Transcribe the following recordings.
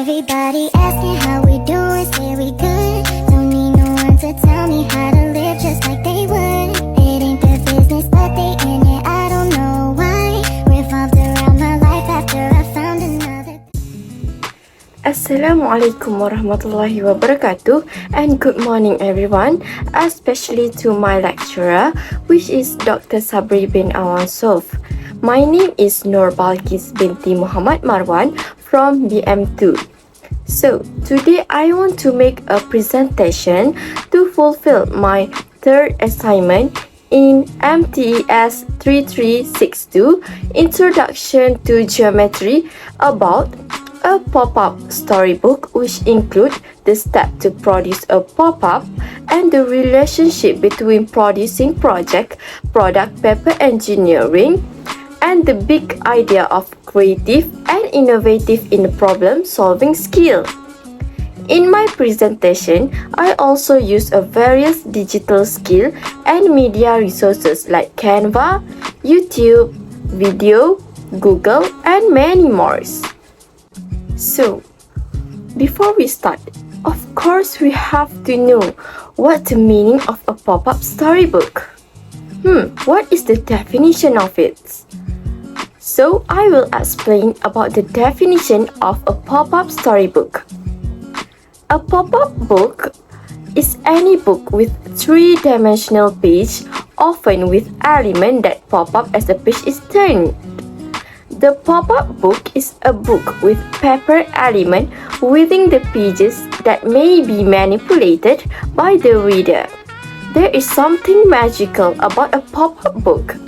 Everybody asking how we doing, say we good. Don't need no one to tell me how to live just like they would. It ain't their business, but they in it, I don't know why. Revolved around my life after I found another. Assalamualaikum warahmatullahi wabarakatuh, and good morning everyone, especially to my lecturer, which is Dr. Sabri bin Awan Sof. My name is Nur Balkis binti Muhammad Marwan from BM2. So, today I want to make a presentation to fulfill my third assignment in MTES3362 Introduction to Geometry about a pop-up storybook, which include the step to produce a pop-up and the relationship between producing product paper engineering, and the big idea of creative and innovative in problem-solving skill. In my presentation, I also use a various digital skill and media resources like Canva, YouTube, video, Google, and many more. So, before we start, of course we have to know what the meaning of a pop-up storybook. What is the definition of it? So, I will explain about the definition of a pop-up storybook. A pop-up book is any book with three-dimensional page, often with elements that pop up as the page is turned. The pop-up book is a book with paper element within the pages that may be manipulated by the reader. There is something magical about a pop-up book.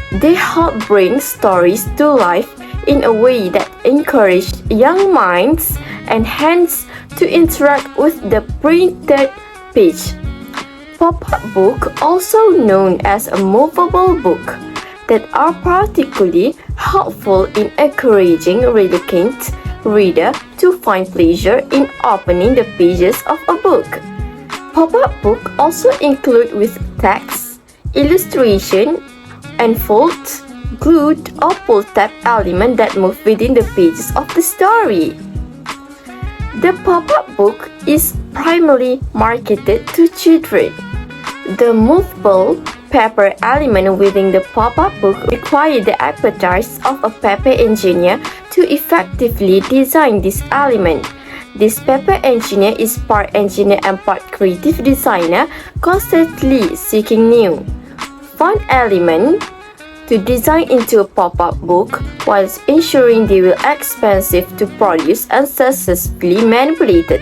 They help bring stories to life in a way that encourages young minds and hands to interact with the printed page. Pop-up book, also known as a movable book, that are particularly helpful in encouraging reluctant reader to find pleasure in opening the pages of a book. Pop-up book also include with text, illustration, and fold, glued, or pull-tab element that move within the pages of the story. The pop-up book is primarily marketed to children. The movable paper element within the pop-up book require the expertise of a paper engineer to effectively design this element. This paper engineer is part engineer and part creative designer, constantly seeking new fun element to design into a pop-up book, whilst ensuring they will expensive to produce and successfully manipulated.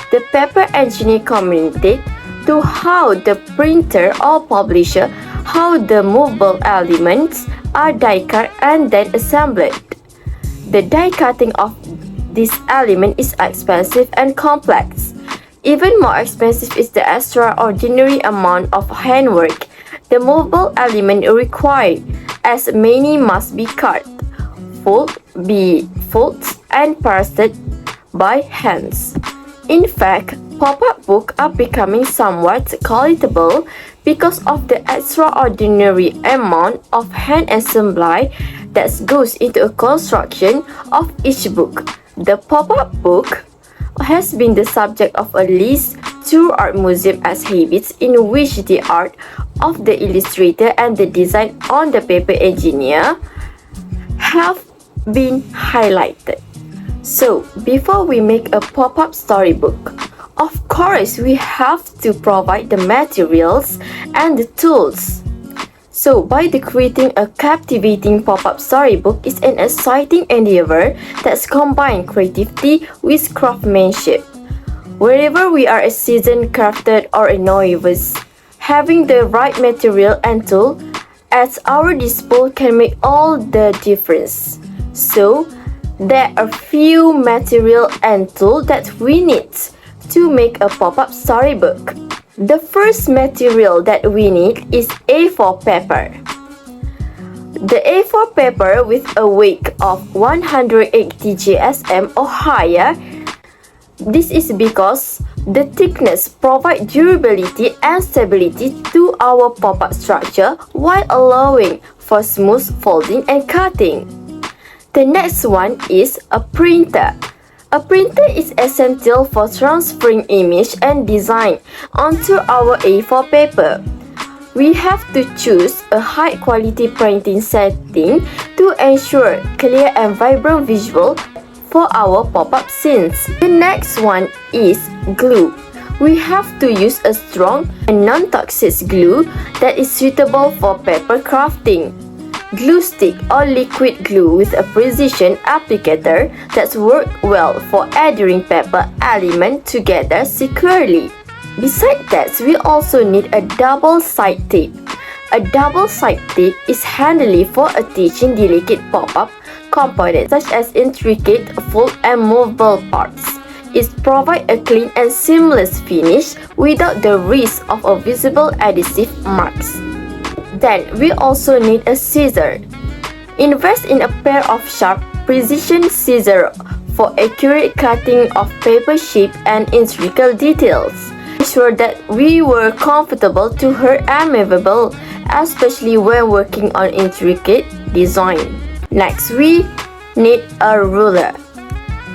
The paper engineer communicates to how the printer or publisher how the movable elements are die-cut and then assembled. The die-cutting of this element is expensive and complex. Even more expensive is the extraordinary amount of handwork the movable element required, as many must be cut, folded, and pasted by hands. In fact, pop-up books are becoming somewhat collectible because of the extraordinary amount of hand assembly that goes into a construction of each book. The pop-up book has been the subject of a list to art museum exhibits in which the art of the illustrator and the design on the paper engineer have been highlighted. So, before we make a pop-up storybook, of course we have to provide the materials and the tools. So, by creating a captivating pop-up storybook is an exciting endeavor that combines creativity with craftsmanship. Wherever we are a seasoned crafter or a novice, having the right material and tool at our disposal can make all the difference. So, there are few material and tools that we need to make a pop-up storybook. The first material that we need is A4 paper. The A4 paper with a weight of 180 GSM or higher. This is because the thickness provides durability and stability to our pop-up structure while allowing for smooth folding and cutting. The next one is a printer. A printer is essential for transferring image and design onto our A4 paper. We have to choose a high quality printing setting to ensure clear and vibrant visual for our pop-up scenes. The next one is glue. We have to use a strong and non-toxic glue that is suitable for paper crafting. Glue stick or liquid glue with a precision applicator that works well for adhering paper elements together securely. Besides that, we also need a double-side tape. A double-side tape is handy for attaching delicate pop-up components such as intricate, full and movable parts. It provides a clean and seamless finish without the risk of a visible adhesive marks. Then, we also need a scissor. Invest in a pair of sharp, precision scissors for accurate cutting of paper shape and intricate details. Ensure that we were comfortable to her and movable, especially when working on intricate design. Next, we need a ruler.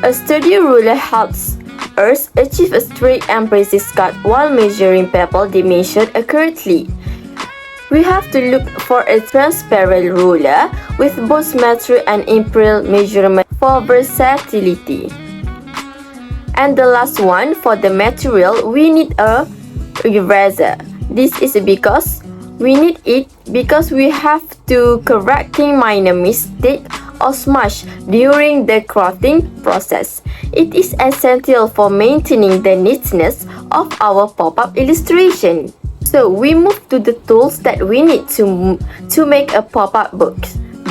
A sturdy ruler helps us achieve a straight and precise cut while measuring paper dimension accurately. We have to look for a transparent ruler with both metric and imperial measurement for versatility. And the last one, for the material, we need a eraser. This is because we need it because we have to correcting minor mistake or smudge during the crafting process. It is essential for maintaining the neatness of our pop-up illustration. So we move to the tools that we need to make a pop-up book.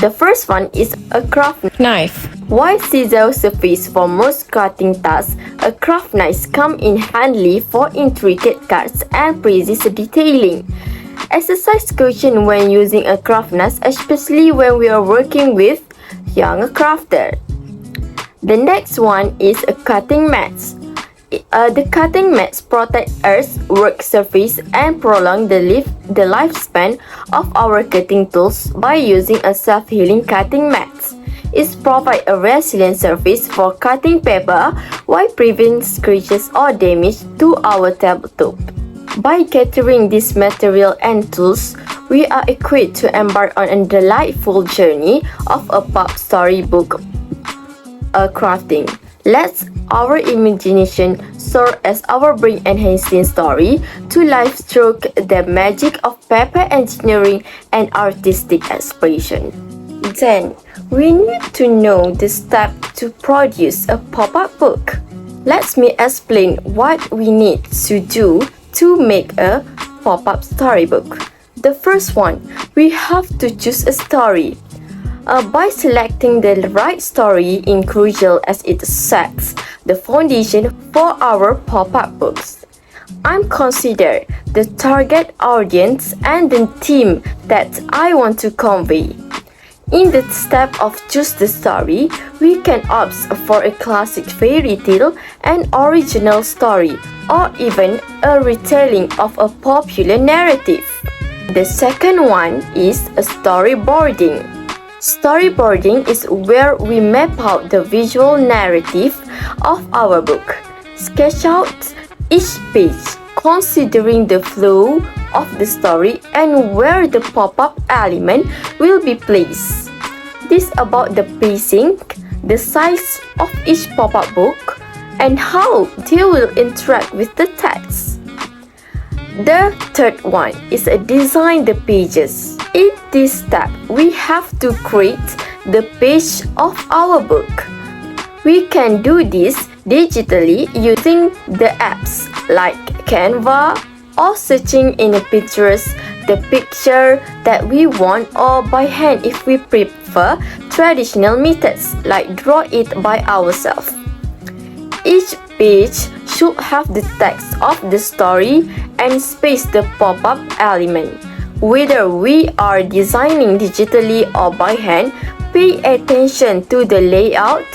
The first one is a craft knife. While scissors suffice for most cutting tasks, a craft knife comes in handy for intricate cuts and precise detailing. Exercise caution when using a craft knife, especially when we are working with younger crafters. The next one is a cutting mat. The cutting mats protect Earth's work surface and prolong the lifespan of our cutting tools by using a self-healing cutting mat. It provides a resilient surface for cutting paper while preventing scratches or damage to our tabletop. By gathering this material and tools, we are equipped to embark on a delightful journey of a pop storybook crafting. Let our imagination soar as our brain-enhancing story to life stroke the magic of paper engineering and artistic expression. Then, we need to know the step to produce a pop-up book. Let me explain what we need to do to make a pop-up storybook. The first one, we have to choose a story. By selecting the right story is crucial as it sets the foundation for our pop-up books. I'm consider the target audience and the theme that I want to convey. In the step of choose the story, we can opt for a classic fairy tale, an original story, or even a retelling of a popular narrative. The second one is a storyboarding. Storyboarding is where we map out the visual narrative of our book. Sketch out each page, considering the flow of the story and where the pop-up element will be placed. This about the pacing, the size of each pop-up book, and how they will interact with the text. The third one is design the pages. In this step, we have to create the page of our book. We can do this digitally using the apps like Canva or searching in Pinterest the picture that we want, or by hand if we prefer traditional methods like draw it by ourselves. Each page should have the text of the story and space the pop-up element. Whether we are designing digitally or by hand, pay attention to the layout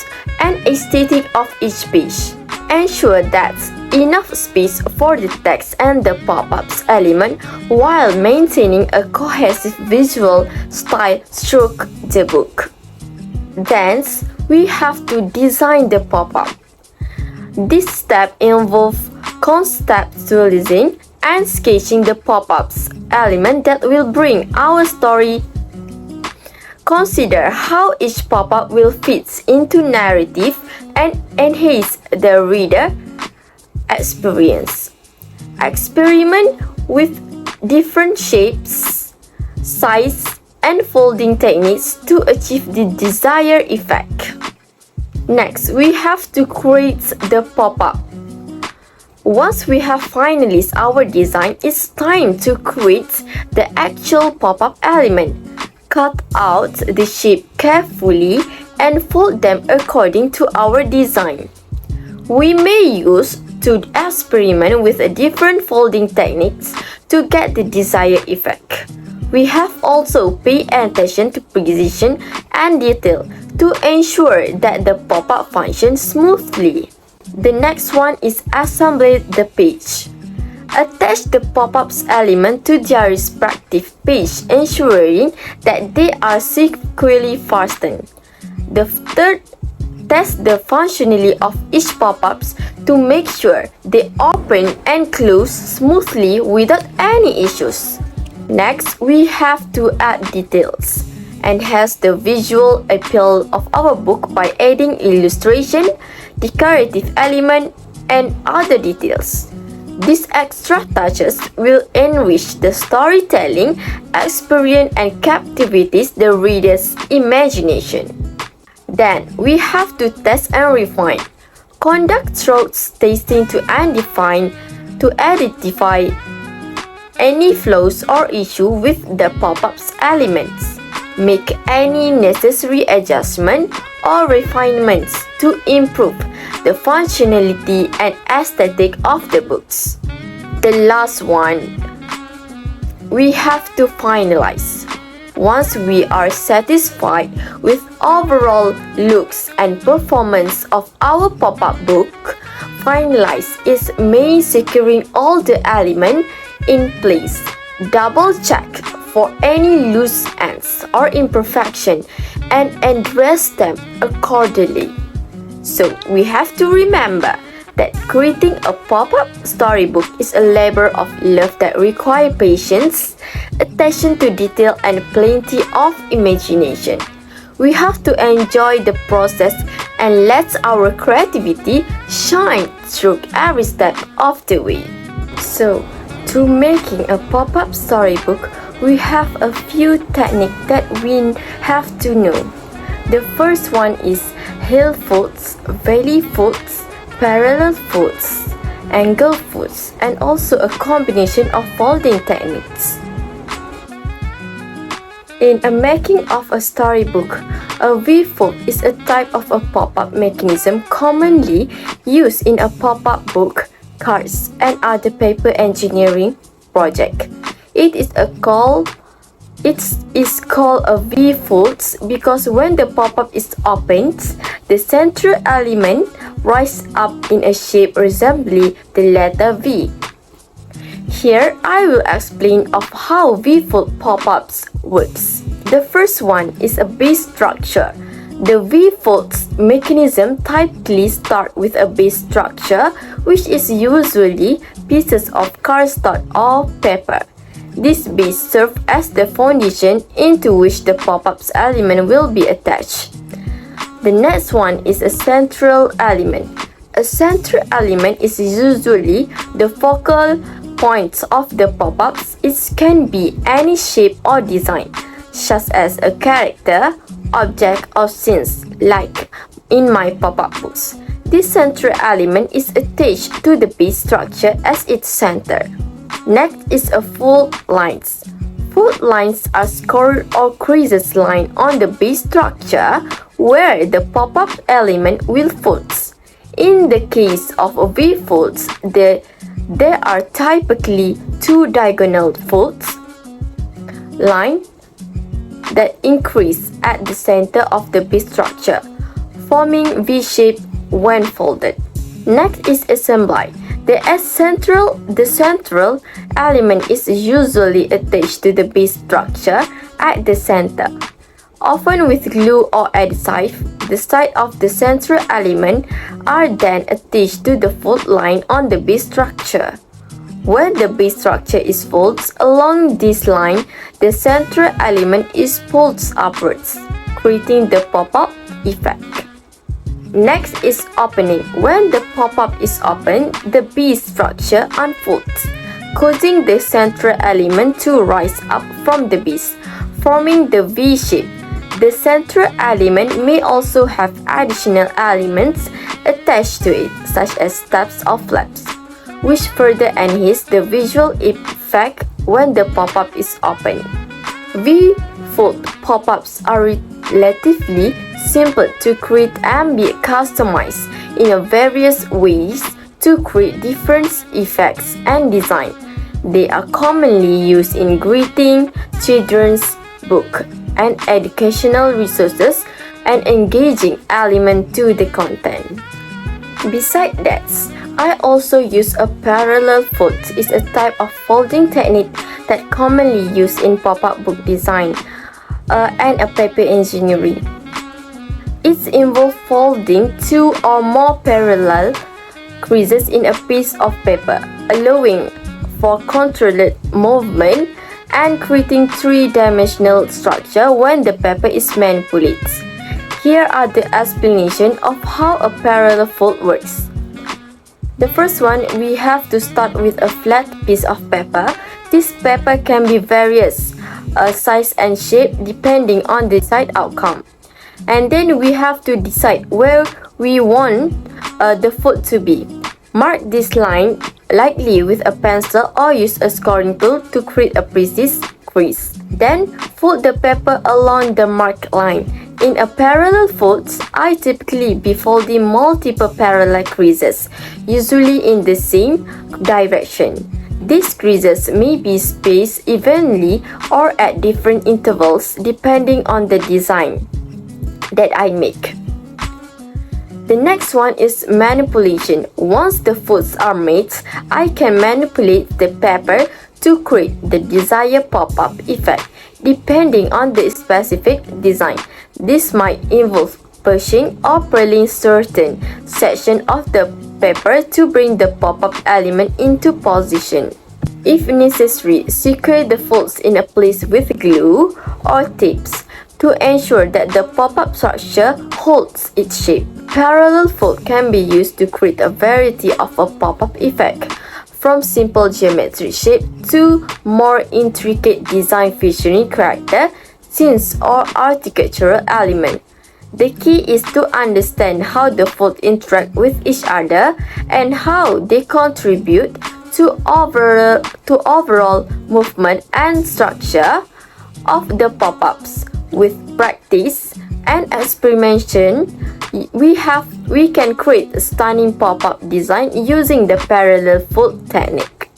and aesthetic of each page. Ensure that enough space for the text and the pop-ups element while maintaining a cohesive visual style throughout the book. Then, we have to design the pop-up. This step involves conceptualizing and sketching the pop-ups element that will bring our story. Consider how each pop-up will fit into narrative and enhance the reader experience. Experiment with different shapes, size, and folding techniques to achieve the desired effect. Next, we have to create the pop-up. Once we have finalized our design, it's time to create the actual pop-up element. Cut out the shape carefully and fold them according to our design. We may use to experiment with different folding techniques to get the desired effect. We have also paid attention to precision and detail to ensure that the pop-up functions smoothly. The next one is assemble the page. Attach the pop-ups element to their respective page, ensuring that they are securely fastened. The third, test the functionality of each pop-ups to make sure they open and close smoothly without any issues. Next, we have to add details. Enhance the visual appeal of our book by adding illustration, decorative element, and other details. These extra touches will enrich the storytelling experience and captivate the reader's imagination. Then, we have to test and refine. Conduct thorough testing to identify any flaws or issues with the pop-ups elements. Make any necessary adjustment or refinements to improve the functionality and aesthetic of the books. The last one, we have to finalize. Once we are satisfied with overall looks and performance of our pop-up book, finalize is mean securing all the elements in place. Double check for any loose ends or imperfection and address them accordingly. So we have to remember that creating a pop-up storybook is a labor of love that requires patience, attention to detail, and plenty of imagination. We have to enjoy the process and let our creativity shine through every step of the way. So, to making a pop-up storybook, we have a few techniques that we have to know. The first one is hill folds, valley folds, parallel folds, angle folds, and also a combination of folding techniques. In a making of a storybook, a V-fold is a type of a pop-up mechanism commonly used in a pop-up book, cards, and other paper engineering project. It is called a V-folds because when the pop-up is opened, the central element rises up in a shape resembling the letter V. Here, I will explain of how V-fold pop-ups works. The first one is a base structure. The V-folds mechanism typically starts with a base structure, which is usually pieces of cardstock or paper. This base serves as the foundation into which the pop-ups element will be attached. The next one is a central element. A central element is usually the focal point of the pop-ups. It can be any shape or design, such as a character, object, or scenes, like in my pop-up books. This central element is attached to the base structure as its center. Next is a fold lines. Fold lines are scored or creases line on the base structure where the pop-up element will fold. In the case of V-folds, there are typically two diagonal folds line that increase at the center of the base structure, forming V-shape when folded. Next is assembly. The central element is usually attached to the base structure at the center. Often with glue or adhesive, the side of the central element are then attached to the fold line on the base structure. When the base structure is folded along this line, the central element is pulled upwards, creating the pop-up effect. Next is opening. When the pop-up is opened, the base structure unfolds, causing the central element to rise up from the base, forming the V shape. The central element may also have additional elements attached to it, such as tabs or flaps, which further enhance the visual effect when the pop-up is open. V-fold pop-ups are relatively simple to create and be customized in various ways to create different effects and design. They are commonly used in greeting, children's book, and educational resources and engaging element to the content. Besides that, I also use a parallel fold. It's a type of folding technique that commonly used in pop-up book design and a paper engineering. It involves folding two or more parallel creases in a piece of paper, allowing for controlled movement and creating three-dimensional structure when the paper is manipulated. Here are the explanation of how a parallel fold works. The first one, we have to start with a flat piece of paper. This paper can be various size and shape depending on the desired outcome. And then we have to decide where we want the fold to be. Mark this line lightly with a pencil or use a scoring tool to create a precise crease. Then fold the paper along the marked line. In a parallel fold, I typically be folding multiple parallel creases, usually in the same direction. These creases may be spaced evenly or at different intervals depending on the design that I make. The next one is manipulation. Once the folds are made, I can manipulate the paper to create the desired pop-up effect depending on the specific design. This might involve pushing or pulling certain section of the paper to bring the pop-up element into position. If necessary, secure the folds in a place with glue or tapes to ensure that the pop-up structure holds its shape. Parallel fold can be used to create a variety of a pop-up effect, from simple geometric shape to more intricate design featuring character, scenes or architectural element. The key is to understand how the folds interact with each other and how they contribute to overall movement and structure of the pop-ups. With practice and experimentation, we can create a stunning pop-up design using the parallel fold technique.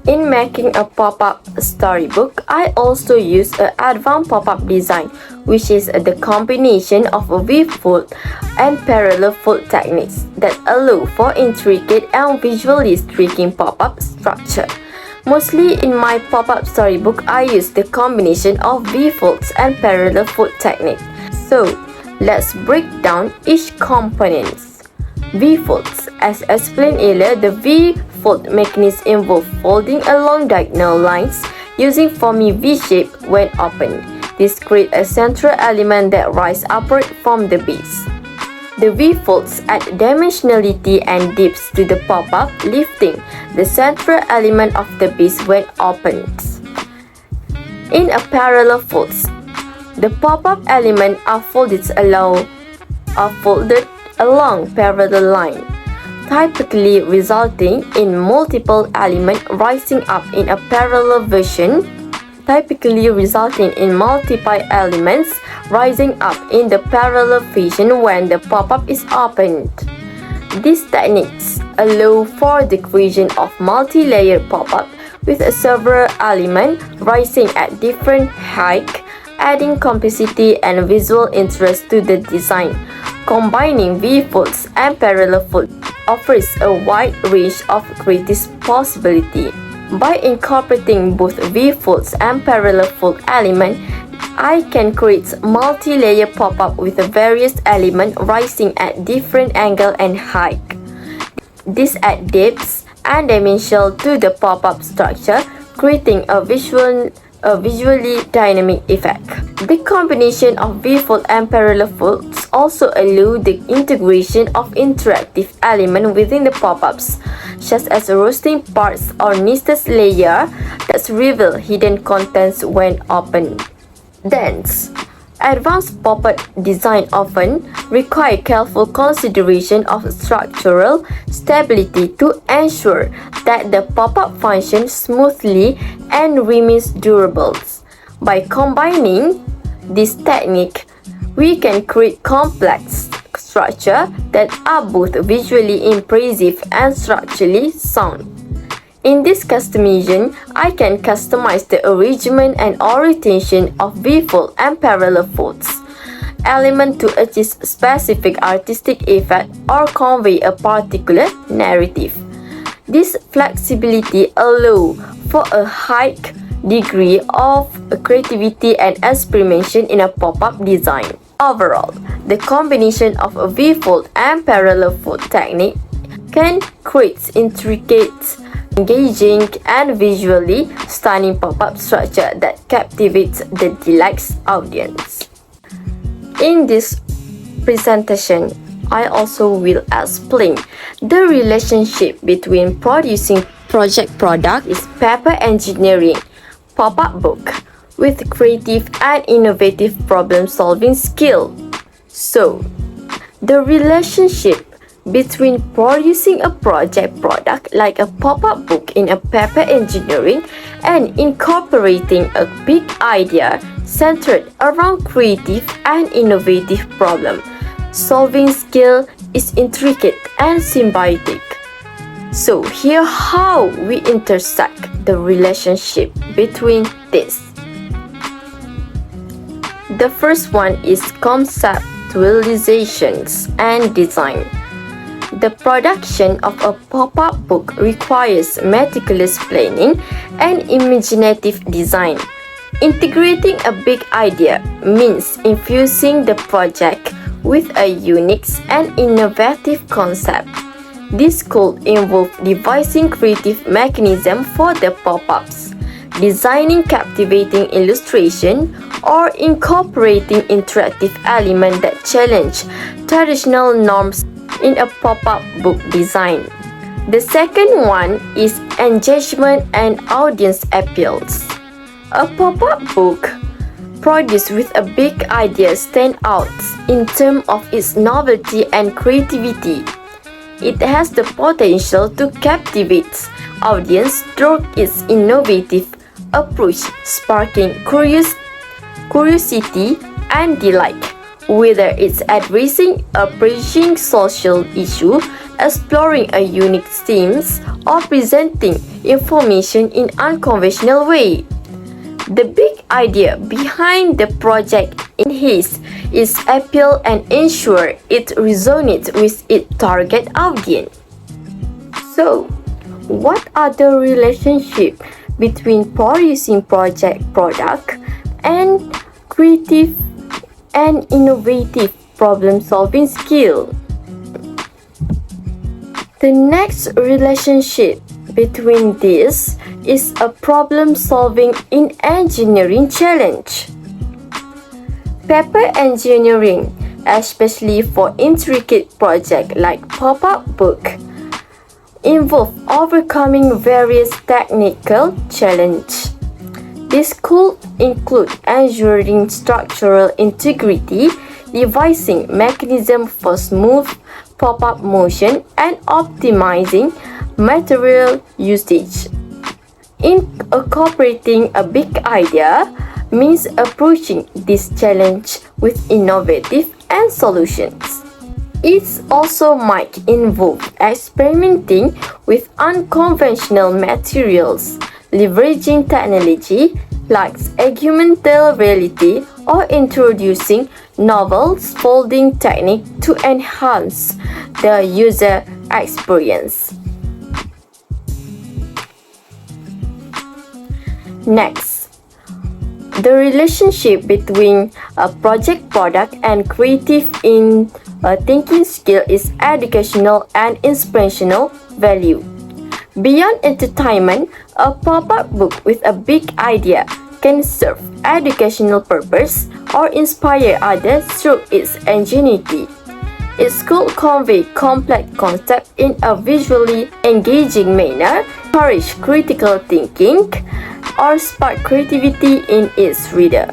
In making a pop-up storybook, I also use an advanced pop-up design, which is the combination of a V-fold and parallel fold techniques that allow for intricate and visually striking pop-up structure. Mostly in my pop-up storybook, I use the combination of V-folds and parallel fold technique. So, let's break down each component. V-folds. As explained earlier, the V-fold mechanism involves folding along diagonal lines using forming V shape when open. This creates a central element that rises upward from the base. The V-folds add dimensionality and depth to the pop-up, lifting the central element of the base when opened. In a parallel folds, the pop-up elements are folded along parallel line, typically resulting in multiple elements rising up in a parallel version. Rising up in the parallel fashion when the pop-up is opened. These techniques allow for the creation of multi-layered pop-up with several elements rising at different heights, adding complexity and visual interest to the design. Combining V-folds and parallel folds offers a wide range of creative possibilities. By incorporating both V-folds and parallel fold elements, I can create multi-layer pop-up with various elements rising at different angle and height. This adds depth and dimension to the pop-up structure, creating a visually dynamic effect. The combination of V-fold and parallel folds also allow the integration of interactive elements within the pop-ups, such as roasting parts or nested layer that reveal hidden contents when opened. Thence, advanced pop-up design often require careful consideration of structural stability to ensure that the pop-up functions smoothly and remains durable. By combining this technique, we can create complex structures that are both visually impressive and structurally sound. In this customization, I can customize the arrangement and orientation of V-fold and parallel folds element to achieve specific artistic effect or convey a particular narrative. This flexibility allows for a high degree of creativity and experimentation in a pop-up design. Overall, the combination of a V-fold and parallel fold technique can create intricate, engaging, and visually stunning pop-up structure that captivates the delights audience. In this presentation, I also will explain the relationship between producing project product is paper engineering pop-up book with creative and innovative problem-solving skill. So, the relationship between producing a project product like a pop-up book in a paper engineering and incorporating a big idea centered around creative and innovative problem solving skill is intricate and symbiotic. So here how we intersect the relationship between this. The first one is conceptualizations and design. The production of a pop-up book requires meticulous planning and imaginative design. Integrating a big idea means infusing the project with a unique and innovative concept. This could involve devising creative mechanisms for the pop-ups, designing captivating illustration, or incorporating interactive elements that challenge traditional norms in a pop-up book design. The second one is engagement and audience appeals. A pop-up book produced with a big idea stands out in terms of its novelty and creativity. It has the potential to captivate audience through its innovative approach, sparking curiosity and delight. Whether it's addressing a pressing social issue, exploring a unique themes, or presenting information in unconventional way. The big idea behind the project enhances its appeal and ensure it resonates with its target audience. So, what are the relationship between producing project product and creative and innovative problem-solving skill? The next relationship between these is a problem-solving in engineering challenge. Paper engineering, especially for intricate projects like pop-up book, involve overcoming various technical challenges. This could include ensuring structural integrity, devising mechanisms for smooth pop-up motion, and optimizing material usage. Incorporating a big idea means approaching this challenge with innovative and solutions. It also might involve experimenting with unconventional materials, leveraging technology like augmented reality, or introducing novel folding technique to enhance the user experience. Next, The relationship between a project product and creative in a thinking skill is educational and inspirational value. Beyond entertainment, a pop-up book with a big idea can serve educational purpose or inspire others through its ingenuity. It could convey complex concepts in a visually engaging manner, encourage critical thinking, or spark creativity in its reader.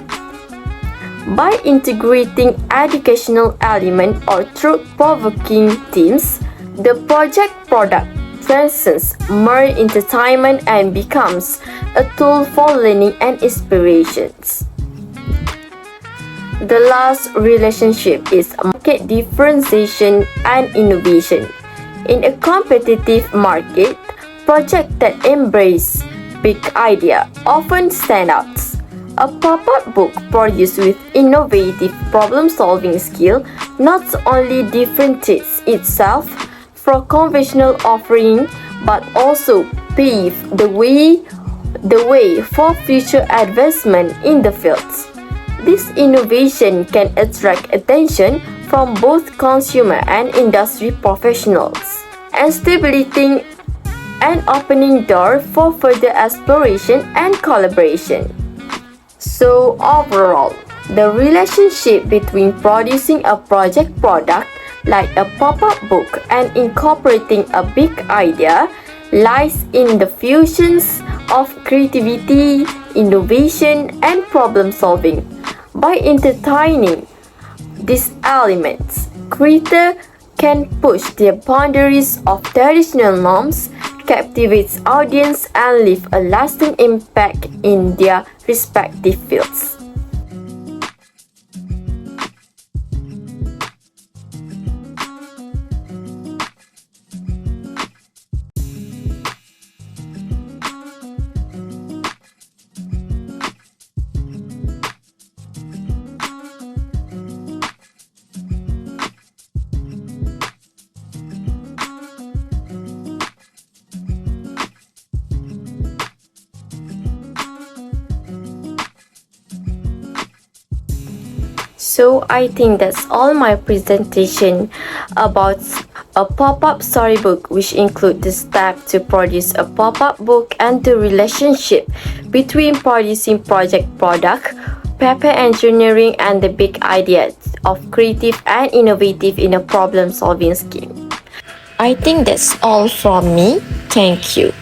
By integrating educational elements or thought-provoking themes, the project product transcends mere entertainment and becomes a tool for learning and inspirations. The last relationship is market differentiation and innovation. In a competitive market, projects that embrace big idea often stand out. A pop-up book produced with innovative problem-solving skill not only differentiates itself from conventional offering but also pave the way for future advancement in the fields. This innovation can attract attention from both consumer and industry professionals, and stimulating and opening doors for further exploration and collaboration. So overall, the relationship between producing a project product like a pop-up book and incorporating a big idea lies in the fusions of creativity, innovation, and problem solving. By entertaining these elements, creators can push the boundaries of traditional norms, captivate audience, and leave a lasting impact in their respective fields. So I think that's all my presentation about a pop-up storybook, which include the step to produce a pop-up book and the relationship between producing project product, paper engineering, and the big ideas of creative and innovative in a problem-solving scheme. I think that's all from me. Thank you.